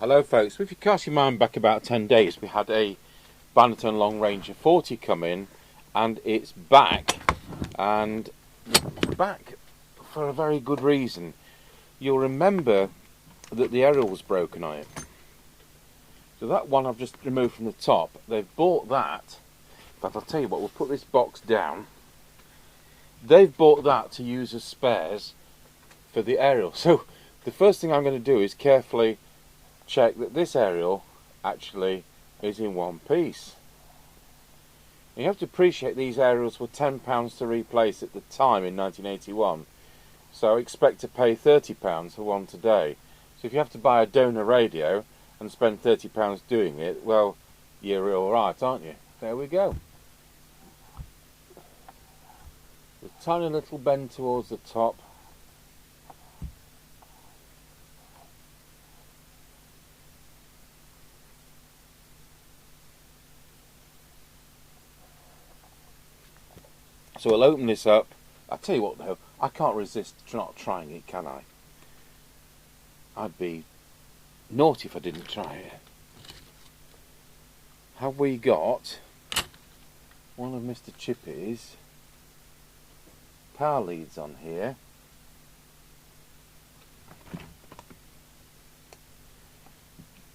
Hello folks, if you cast your mind back about 10 days we had a Binatone Long Ranger 40 come in and it's back, and it's back for a very good reason. You'll remember that the aerial was broken on it. So that one I've just removed from the top, they've bought that, but I'll tell you what, we'll put this box down. They've bought that to use as spares for the aerial. So the first thing I'm going to do is carefully check that this aerial actually is in one piece. You have to appreciate these aerials were £10 to replace at the time in 1981, so expect to pay £30 for one today. So if you have to buy a donor radio and spend £30 doing it, well, you're alright, aren't you? There we go. A tiny little bend towards the top. So we'll open this up. I tell you what though, I can't resist not trying it, can I? I'd be naughty if I didn't try it. Have we got one of Mr Chippie's power leads on here?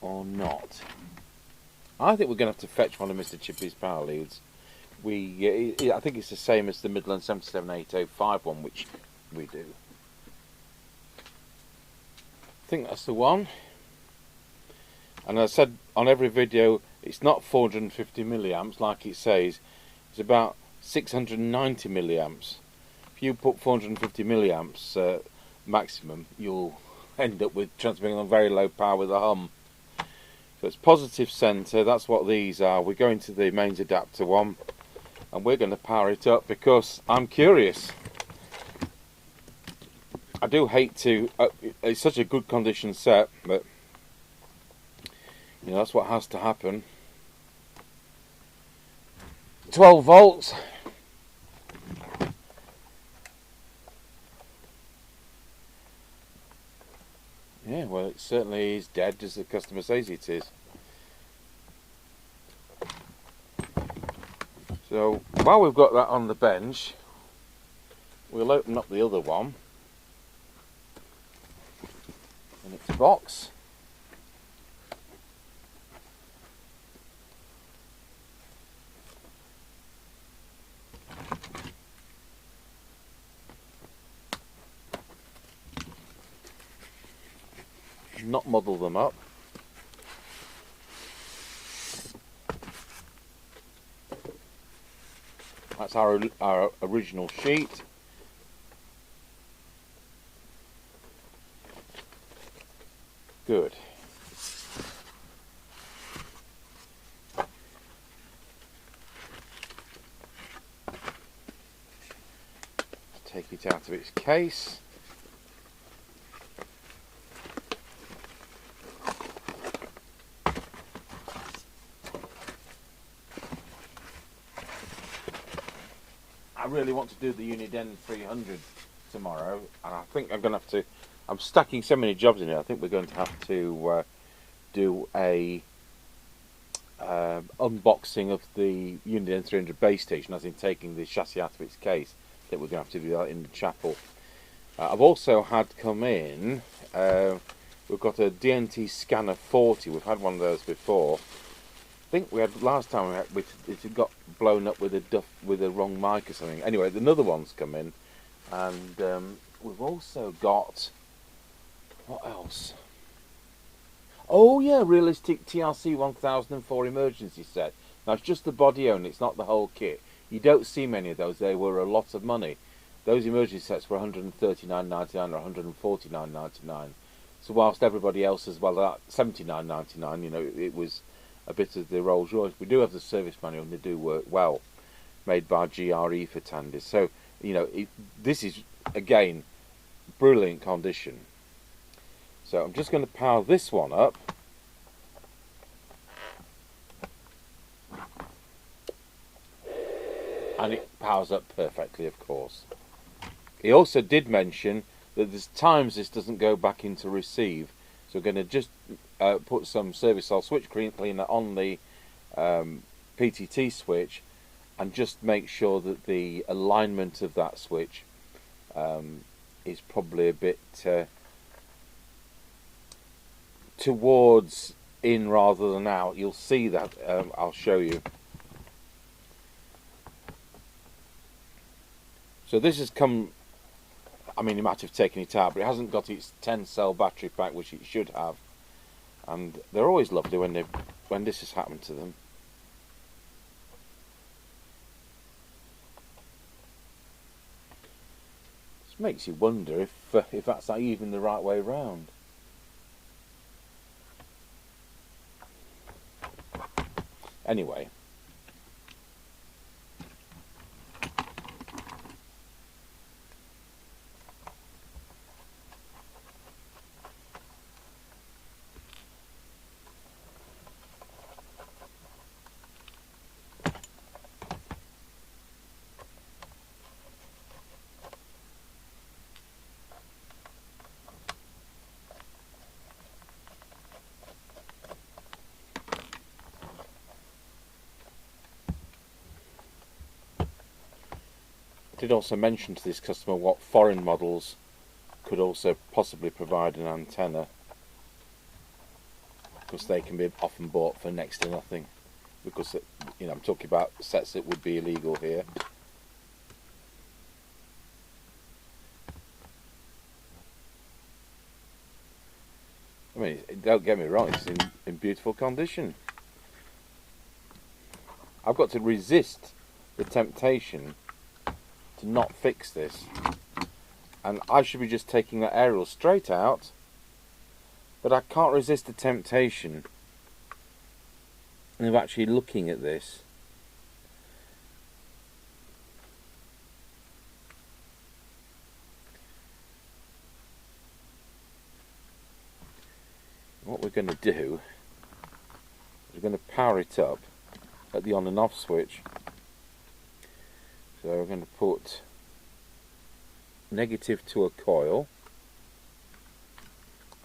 Or not? I think we're going to have to fetch one of Mr Chippie's power leads. I think it's the same as the Midland 77805 one, which we do. I think that's the one. And as I said on every video, it's not 450 milliamps like it says. It's about 690 milliamps. If you put 450 milliamps maximum, you'll end up with transmitting on very low power with a hum. So it's positive centre. That's what these are. We're going to the mains adapter one, and we're going to power it up because I'm curious. I do hate to, it's such a good condition set, but you know, that's what has to happen. 12 volts. Yeah, well, it certainly is dead as the customer says it is. So while we've got that on the bench, we'll open up the other one in its box. Not muddle them up. That's our original sheet. Good. Take it out of its case. I really want to do the Uniden 300 tomorrow, and I think I'm going to have to. I'm stacking so many jobs in here. I think we're going to have to do a unboxing of the Uniden 300 base station, as in taking the chassis out of its case. I think we're going to have to do that in the chapel. I've also had come in. We've got a DNT Scanner 40. We've had one of those before. I think we had last time it got blown up with a wrong mic or something. Anyway, another one's come in, and we've also got, what else? Oh yeah, realistic TRC 1004 emergency set. Now it's just the body only, it's not the whole kit. You don't see many of those. They were a lot of money. Those emergency sets were £139.99 or £149.99. So whilst everybody else as well at £79.99, you know, it was a bit of the Rolls Royce. We do have the service manual and they do work well, made by GRE for Tandy. So, you know, this is, again, brilliant condition. So I'm just going to power this one up. And it powers up perfectly, of course. He also did mention that there's times this doesn't go back into receive. So we're going to just put some service cell switch cleaner on the PTT switch, and just make sure that the alignment of that switch is probably a bit towards in rather than out. You'll see that. I'll show you. So this has come, I mean, you might have taken it out, but it hasn't got its 10 cell battery pack, which it should have. And they're always lovely when this has happened to them. This makes you wonder if that's even the right way round. Anyway. I did also mention to this customer what foreign models could also possibly provide an antenna, because they can be often bought for next to nothing, because you know, I'm talking about sets that would be illegal here. I mean, don't get me wrong, it's in beautiful condition. I've got to resist the temptation to not fix this, and I should be just taking that aerial straight out, but I can't resist the temptation of actually looking at this. What we're going to do is we're going to power it up at the on and off switch. So we're going to put negative to a coil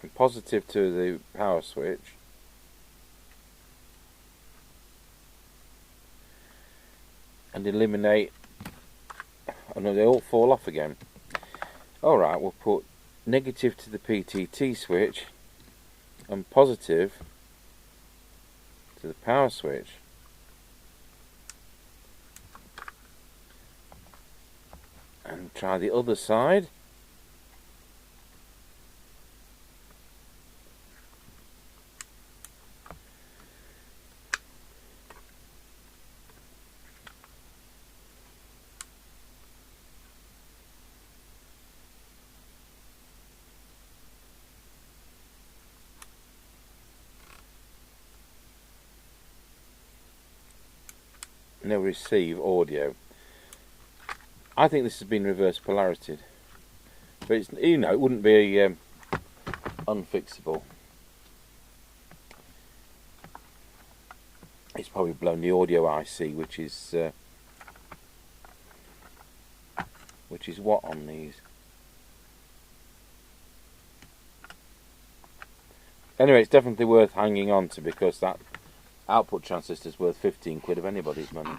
and positive to the power switch, and eliminate. Oh no, they all fall off again. Alright, we'll put negative to the PTT switch and positive to the power switch. And try the other side. Now receive audio. I think this has been reverse polarityed, but it's, you know, it wouldn't be unfixable. It's probably blown the audio IC, which is what on these. Anyway, it's definitely worth hanging on to, because that output transistor is worth 15 quid of anybody's money.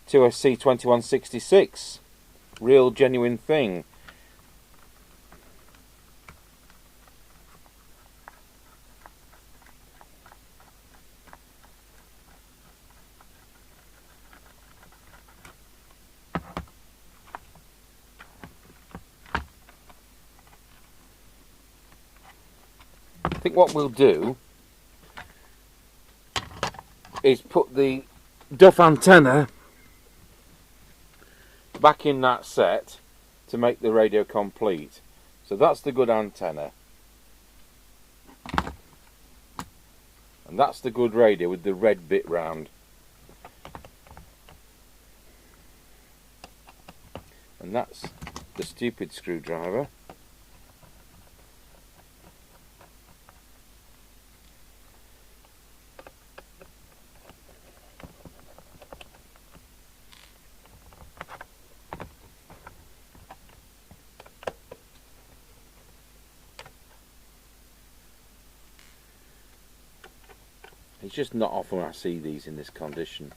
2SC2166, real genuine thing. I think what we'll do is put the duff antenna back in that set to make the radio complete. So that's the good antenna, and that's the good radio with the red bit round, and that's the stupid screwdriver. It's just not often I see these in this condition.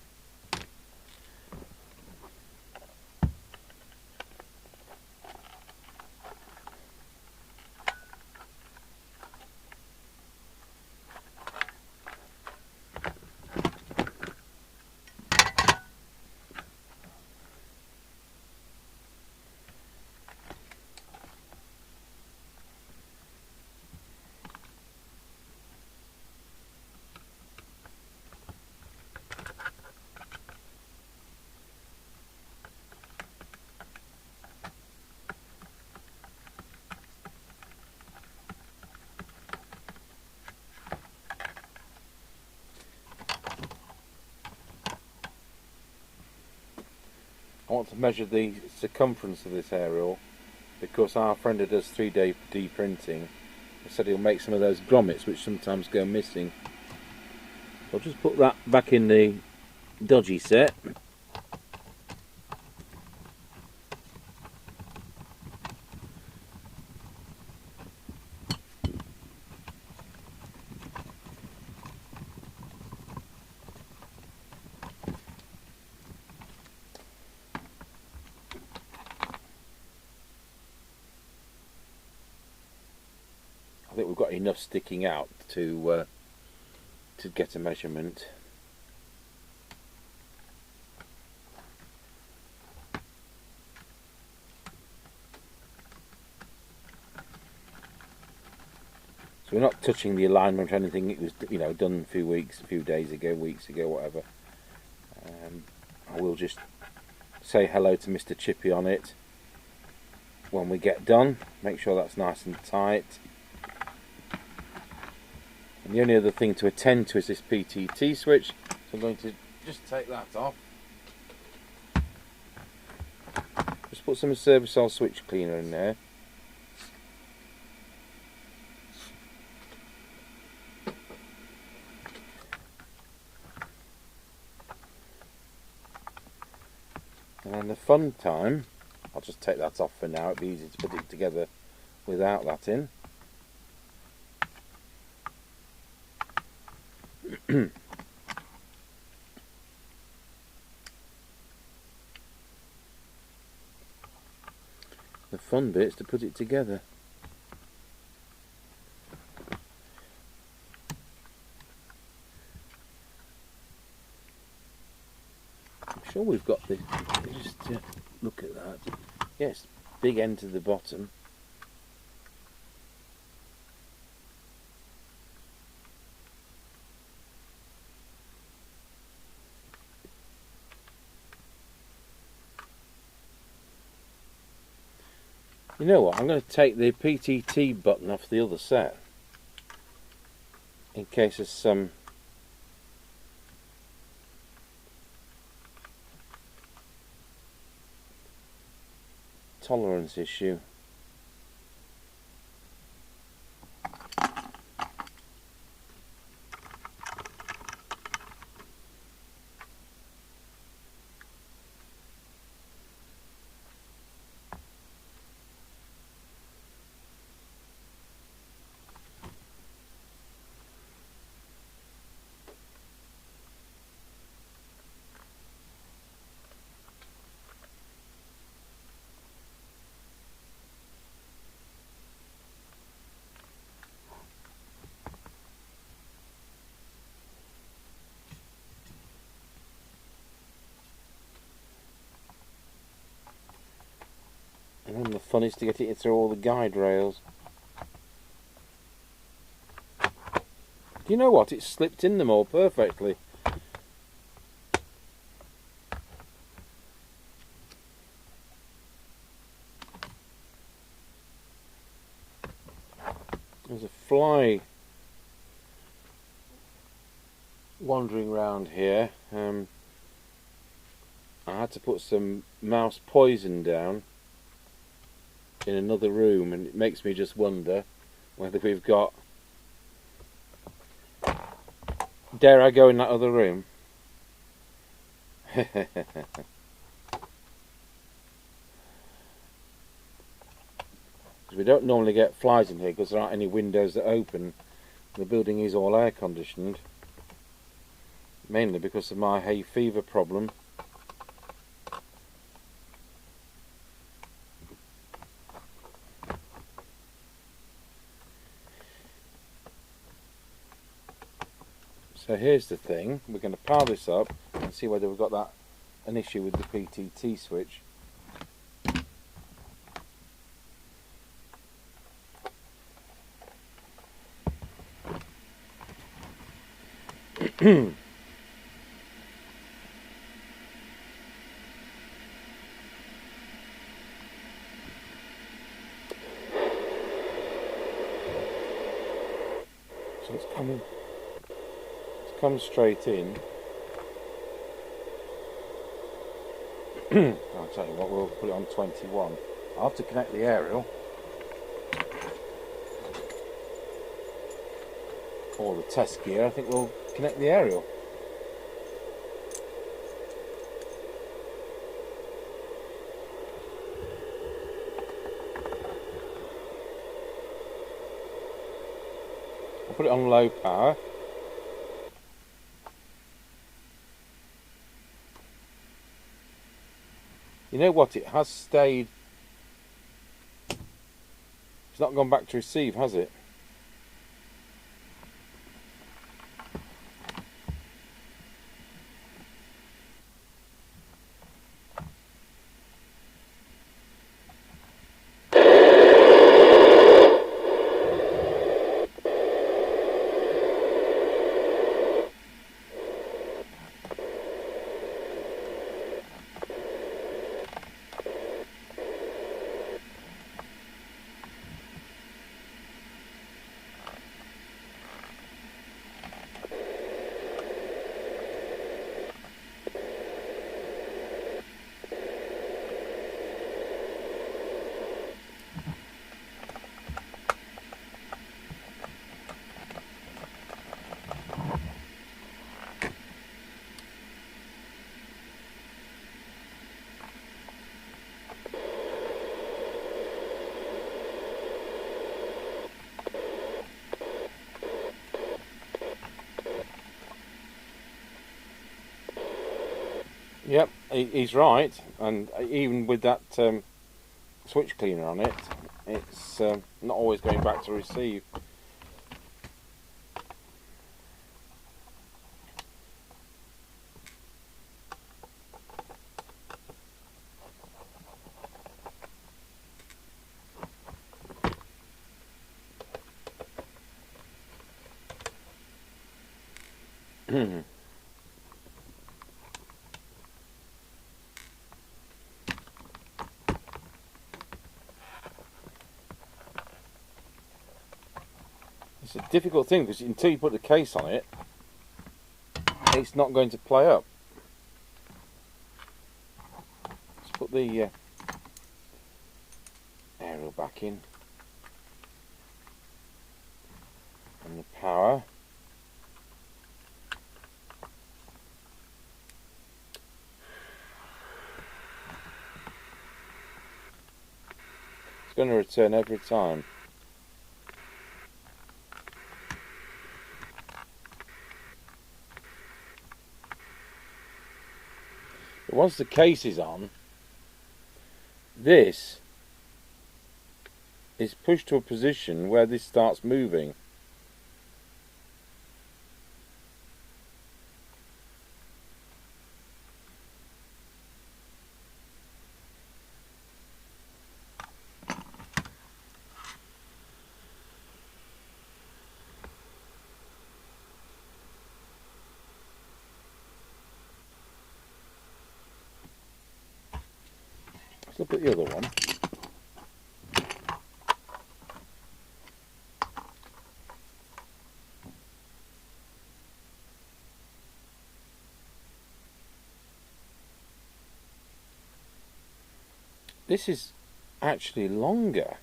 I want to measure the circumference of this aerial because our friend who does 3D printing said he'll make some of those grommets which sometimes go missing. So I'll just put that back in the dodgy set. I think we've got enough sticking out to get a measurement. So we're not touching the alignment or anything. It was, you know, done a few days ago, weeks ago, whatever. I will just say hello to Mr Chippie on it when we get done. Make sure that's nice and tight. And the only other thing to attend to is this PTT switch, so I'm going to just take that off. Just put some Servicel switch cleaner in there. And then the fun time, I'll just take that off for now, it'd be easy to put it together without that in. The fun bit's to put it together. I'm sure we've got the, just look at that. Yes, big end to the bottom. You know what, I'm going to take the PTT button off the other set in case there's some tolerance issue. And then the fun is to get it through all the guide rails. Do you know what? It's slipped in them all perfectly. There's a fly wandering around here. I had to put some mouse poison down in another room, and it makes me just wonder whether we've got, dare I go in that other room? We don't normally get flies in here because there aren't any windows that open. The building is all air conditioned. mainly because of my hay fever problem. So here's the thing, we're going to power this up and see whether we've got an issue with the PTT switch. So it's come straight in. I'll tell you what, we'll put it on 21. I'll have to connect the aerial, or the test gear. I think we'll connect the aerial. I'll put it on low power. You know what, it has stayed. It's not gone back to receive, has it? Yep, he's right, and even with that switch cleaner on it, it's not always going back to receive. It's a difficult thing because until you put the case on it, it's not going to play up. Let's put the aerial back in and the power. It's going to return every time. But once the case is on, this is pushed to a position where this starts moving. Let's look at the other one. This is actually longer.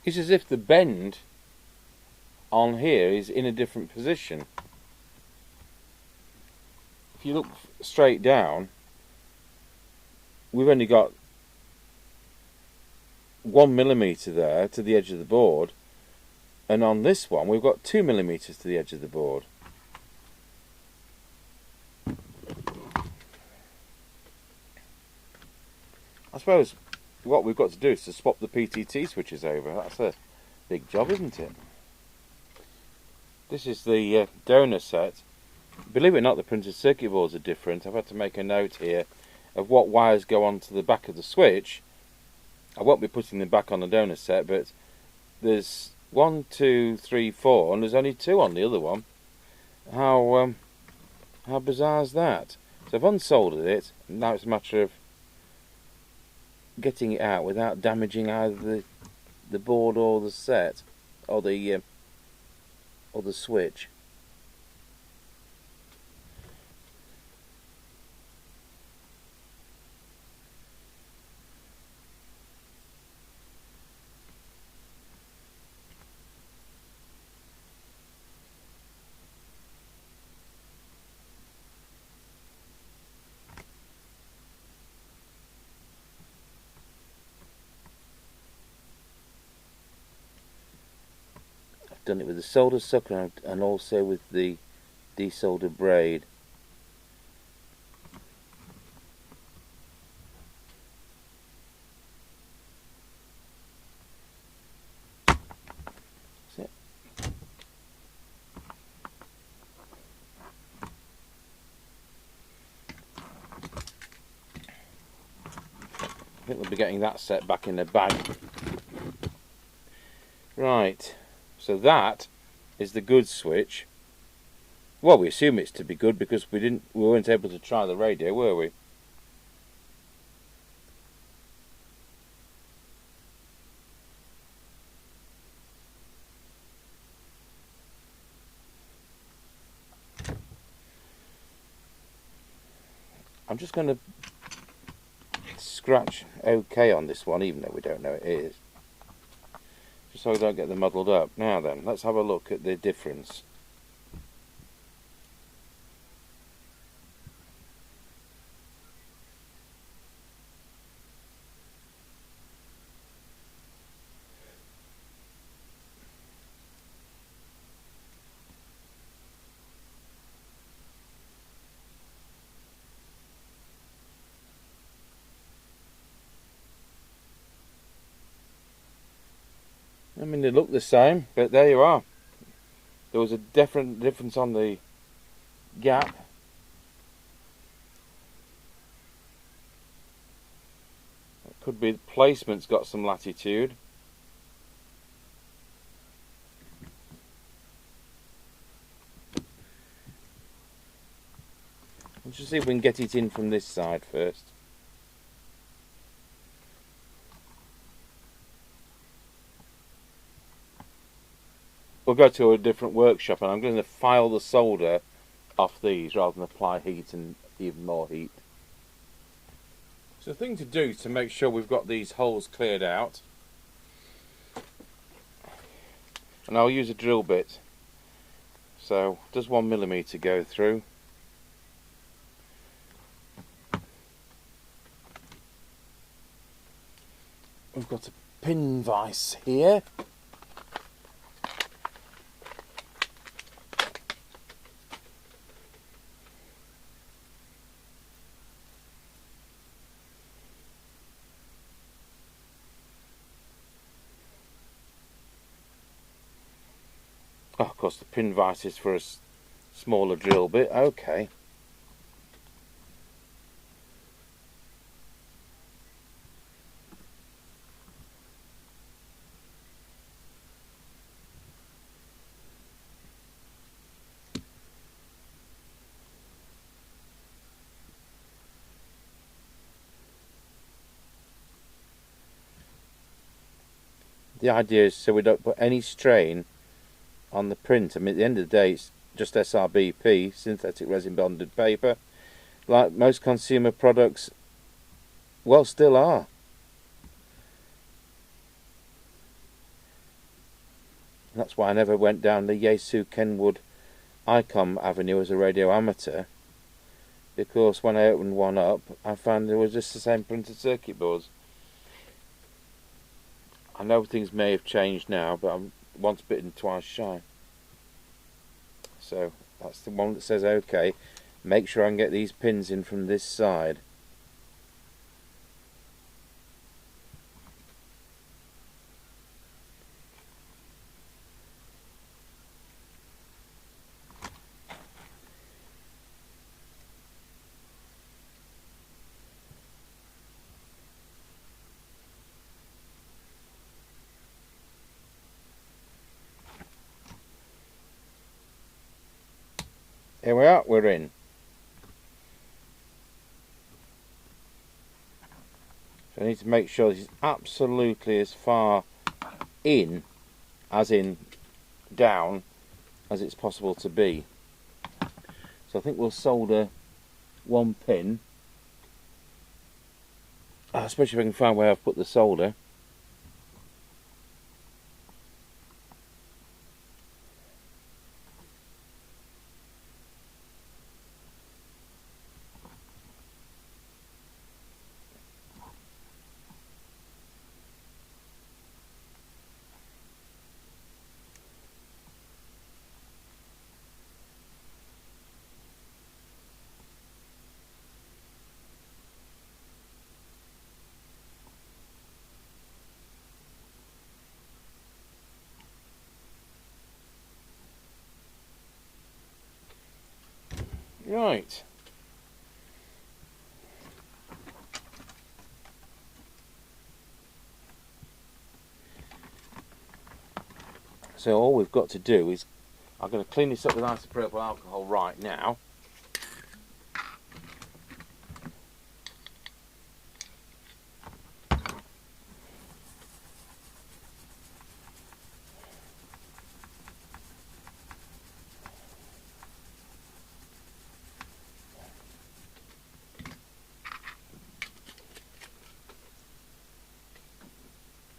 It's as if the bend on here is in a different position. If you look straight down, we've only got 1mm there to the edge of the board, and on this one we've got 2mm to the edge of the board. I suppose what we've got to do is to swap the PTT switches over. That's a big job, isn't it? This is the donor set. Believe it or not, the printed circuit boards are different. I've had to make a note here of what wires go onto the back of the switch. I won't be putting them back on the donor set, but there's 1, 2, 3, 4, and there's only 2 on the other one. How bizarre is that? So I've unsoldered it, and now it's a matter of getting it out without damaging either the board or the set, or the switch. Done it with the solder sucker and also with the desolder braid. That's it. I think we'll be getting that set back in the bag. Right. So that is the good switch. Well, we assume it's to be good because we weren't able to try the radio, were we? I'm just going to scratch OK on this one, even though we don't know it is, just so I don't get them muddled up. Now then, let's have a look at the difference. I mean, they look the same, but there you are. There was a different difference on the gap. It could be the placement's got some latitude. Let's just see if we can get it in from this side first. We'll go to a different workshop and I'm going to file the solder off these rather than apply heat and even more heat. So the thing to do to make sure we've got these holes cleared out, and I'll use a drill bit, so does 1mm go through. We've got a pin vise here. Oh, of course, the pin vise is for a smaller drill bit. Okay. The idea is so we don't put any strain on the print. I mean, at the end of the day, it's just SRBP, synthetic resin bonded paper, like most consumer products, well, still are. That's why I never went down the Yaesu Kenwood ICOM avenue as a radio amateur, because when I opened one up, I found there was just the same printed circuit boards. I know things may have changed now, but I'm once bitten, twice shy. So that's the one that says OK. Make sure I can get these pins in from this side. Here we are, we're in. So I need to make sure this is absolutely as far in, as in down, as it's possible to be. So I think we'll solder one pin, especially if I can find where I've put the solder. Right. So all we've got to do is, I'm going to clean this up with isopropyl alcohol right now.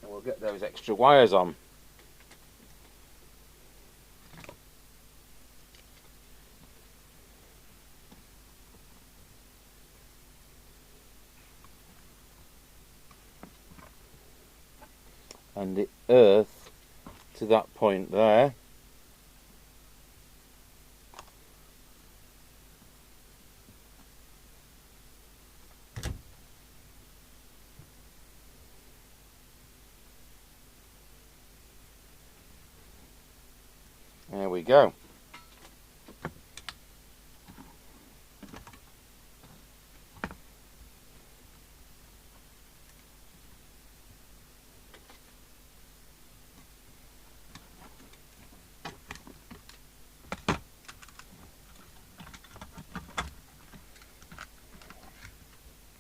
And we'll get those extra wires on. And the earth to that point there. There we go.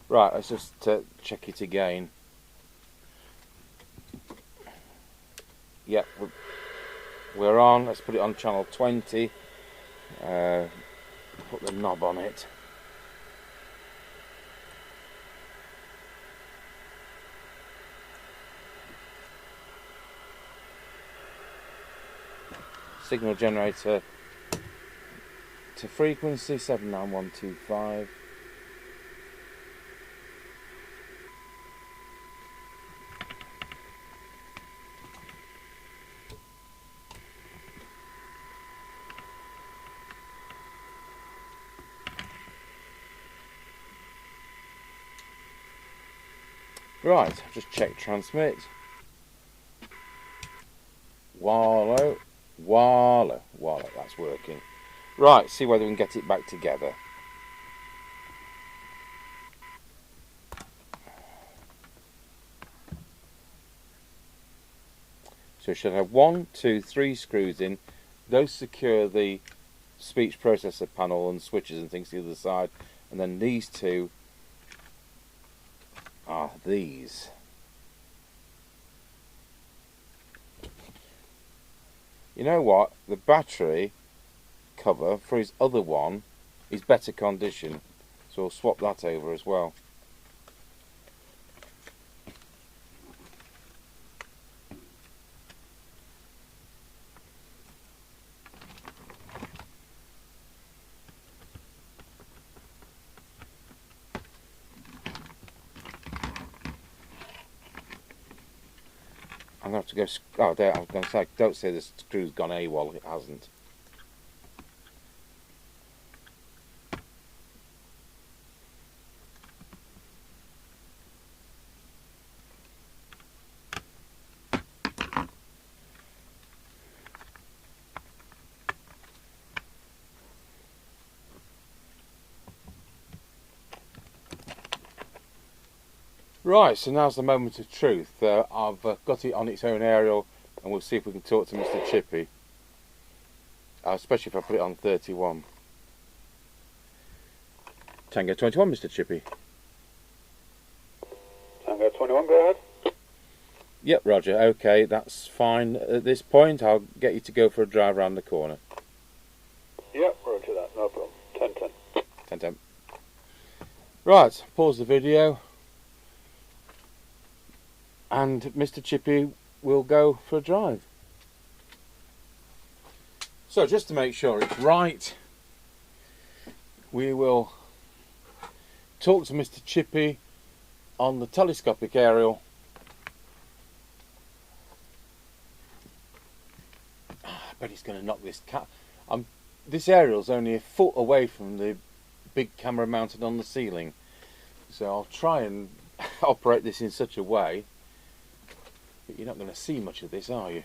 Right, let's just check it again. Yep, we're on. Let's put it on channel 20. Put the knob on it. Signal generator to frequency 79125. Right, I've just checked transmit. Wallow, wallow, wallow, that's working. Right, see whether we can get it back together. So we should have 1, 2, 3 screws in. Those secure the speech processor panel and switches and things to the other side. And then these two are these. You know what? The battery cover for his other one is better condition. So we'll swap that over as well. I'm going to have to go... Oh, there, I was going to say, don't say the screw's gone AWOL. It hasn't. Right, so now's the moment of truth. I've got it on its own aerial, and we'll see if we can talk to Mr Chippie. Especially if I put it on 31. Tango 21, Mr Chippie. Tango 21, go ahead. Yep, Roger, okay, that's fine. At this point, I'll get you to go for a drive round the corner. Yep, roger that, no problem. 10-10. 10-10. Right, pause the video. And Mr Chippie will go for a drive. So just to make sure it's right, we will talk to Mr Chippie on the telescopic aerial. I bet he's going to knock this cat. This aerial's only a foot away from the big camera mounted on the ceiling, so I'll try and operate this in such a way. But you're not going to see much of this, are you?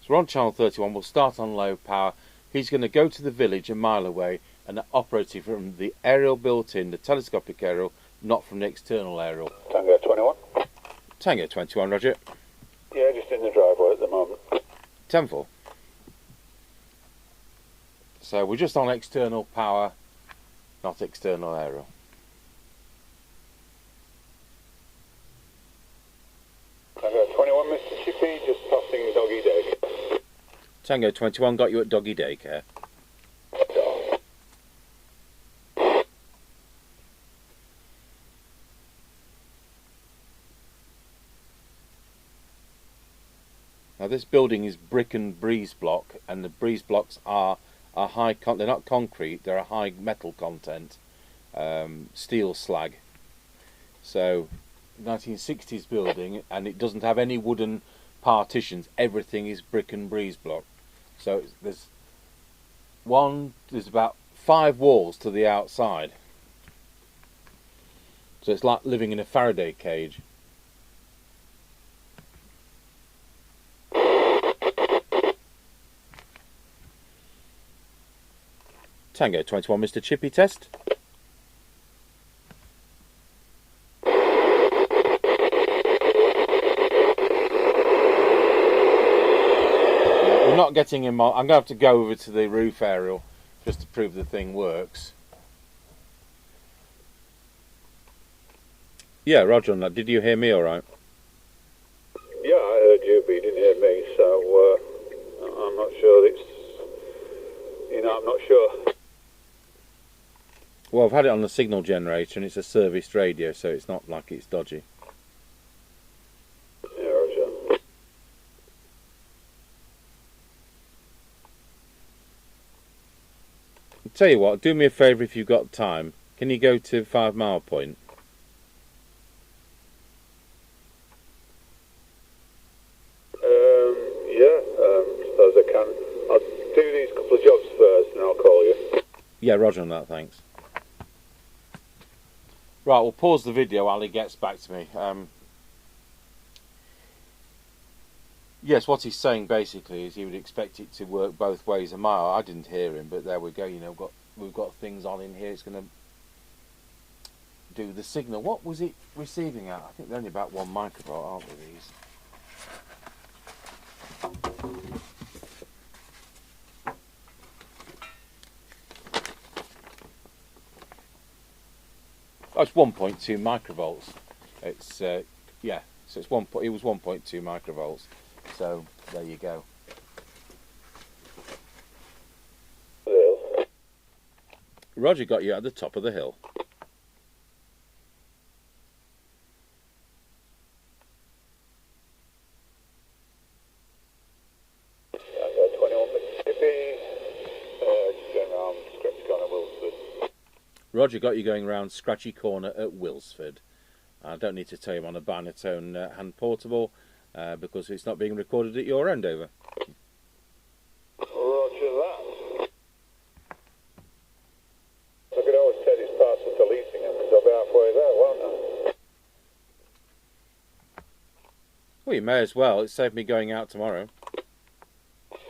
So we're on channel 31. We'll start on low power. He's going to go to the village a mile away and operate it from the aerial built in, the telescopic aerial, not from the external aerial. Tango 21. Tango 21, Roger. Yeah, just in the driveway at the moment. 10-4. So we're just on external power, not external aerial. Tango 21, Mr Chippie, just passing doggy daycare. Tango 21 got you at doggy daycare. Now this building is brick and breeze block, and the breeze blocks are high. They're not concrete; they're a high metal content, steel slag. So, 1960s building, and it doesn't have any wooden partitions. Everything is brick and breeze block. So there's about 5 walls to the outside. So it's like living in a Farday cage. Tango 21, Mr Chippie test. We're not getting him on. I'm going to have to go over to the roof aerial just to prove the thing works. Yeah, Roger on that. Did you hear me all right? Yeah, I heard you, but you didn't hear me, so I'm not sure I'm not sure. Well, I've had it on the signal generator and it's a serviced radio, so it's not like it's dodgy. Yeah, Roger. I'll tell you what, do me a favour if you've got time. Can you go to 5 Mile Point? Suppose I can. I'll do these couple of jobs first and I'll call you. Yeah, Roger on that, thanks. Right, we'll pause the video while he gets back to me. Yes, what he's saying basically is he would expect it to work both ways a mile. I didn't hear him, but there we go. You know, we've got things on in here. It's going to do the signal. What was it receiving at? I think they're only about 1 microvolt, aren't they, these? Oh, it's 1.2 microvolts. It's yeah, so it's it was 1.2 microvolts. So there you go. Roger got you at the top of the hill. Tango 21, Mr Chippie, just going around Scratch Corner, Wilsford. Roger got you going round Scratchy Corner at Wilsford. I don't need to tell you I'm on a Binatone hand portable because it's not being recorded at your end. Over. Roger that. I could always take these parcel to leasing them because I'll be halfway there, won't I? Well, you may as well. It saved me going out tomorrow.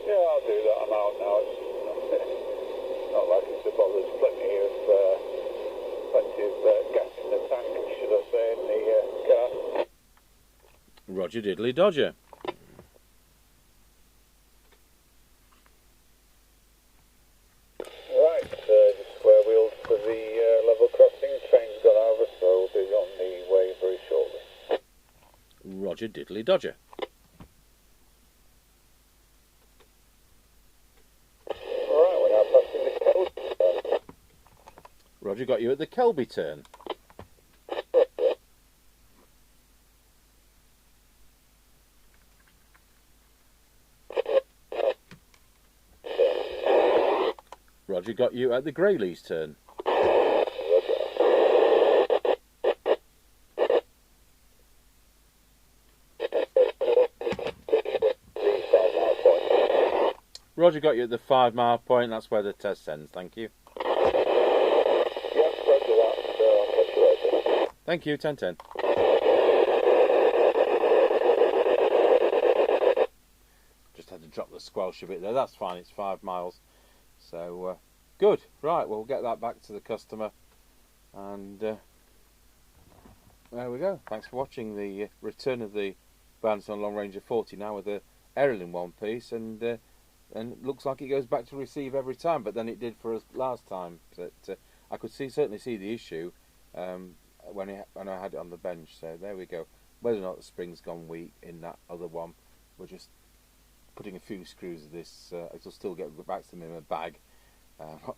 Yeah, I'll do that. I'm out now. It's not like it's a bother. There's plenty of gas in the tank, should I say, in the car. Roger diddly dodger. Right, just square wheeled for the level crossing. Train's gone over, so we'll be on the way very shortly. Roger diddly dodger. Alright, we're now passing the Kelby. Roger got you at the Kelby turn. Roger got you at the Greyleys turn. Roger got you at the 5 mile point. That's where the test ends. Thank you. Yep, roger that. I'll catch you later. Thank you. 10-10. Just had to drop the squelch a bit there. That's fine. It's 5 miles. So good. Right. We'll get that back to the customer. And there we go. Thanks for watching the return of the Binatone Long Ranger 40 now with the aerial in one piece, and it looks like it goes back to receive every time, but then it did for us last time. But I could certainly see the issue when I had it on the bench. So there we go. Whether or not the spring's gone weak in that other one, we're just putting a few screws of this. It'll still get back to them in a bag.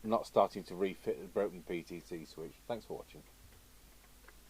Not starting to refit the broken PTT switch. Thanks for watching.